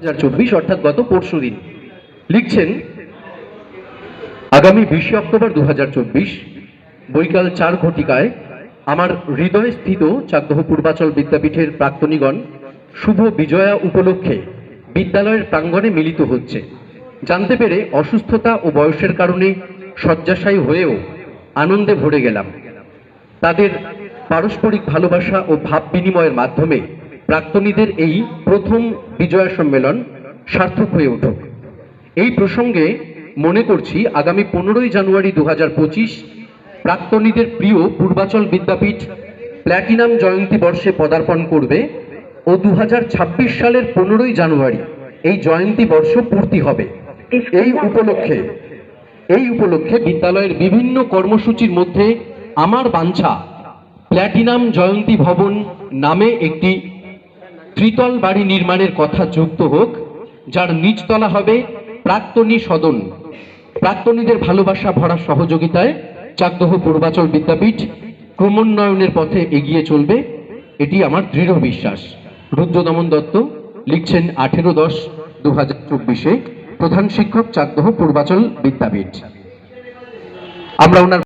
2024 অর্থাৎ গত পরশুদিন লিখছেন, আগামী 20 অক্টোবর 2024 বৈকাল 4 ঘটিকায় আমার হৃদয়ে স্থিত চাকদহ পূর্বাচল বিদ্যাপীঠের প্রাক্তনীগণ শুভ বিজয়া উপলক্ষে বিদ্যালয়ের প্রাঙ্গণে মিলিত হচ্ছে। জানতে পেরে অসুস্থতা ও বয়সের কারণে শয্যাশায়ী হয়েও আনন্দে ভরে গেলাম। তাদের পারস্পরিক ভালোবাসা ও ভাব বিনিময়ের মাধ্যমে প্রাক্তনীদের এই প্রথম বিজয়া সম্মেলন সার্থক হয়ে উঠুক। এই প্রসঙ্গে মনে করছি আগামী 15ই জানুয়ারি 2025 প্রাক্তনীদের প্রিয় পূর্বাচল বিদ্যাপীঠ প্ল্যাটিনাম জয়ন্তী বর্ষে পদার্পণ করবে ও 2026 সালের 15ই জানুয়ারি এই জয়ন্তী বর্ষ পূর্তি হবে। এই উপলক্ষে বিদ্যালয়ের বিভিন্ন কর্মসূচির মধ্যে আমার বাঞ্ছা প্ল্যাটিনাম জয়ন্তী ভবন নামে একটি ত্রিতল বাড়ি নির্মাণের কথা যুক্ত হোক, যার নিচতলা হবে প্রাক্তনী সদন। প্রাক্তনীদের ভালোবাসা ভরা সহযোগিতায় চাকদহ পূর্বাচল বিদ্যাপীঠ ক্রমোন্নয়নের পথে এগিয়ে চলবে, এটি আমার দৃঢ় বিশ্বাস। রুদ্রদমন দত্ত লিখছেন 18/10/2024, প্রধান শিক্ষক চাকদহ পূর্বাচল বিদ্যাপীঠ। আমরা ওনার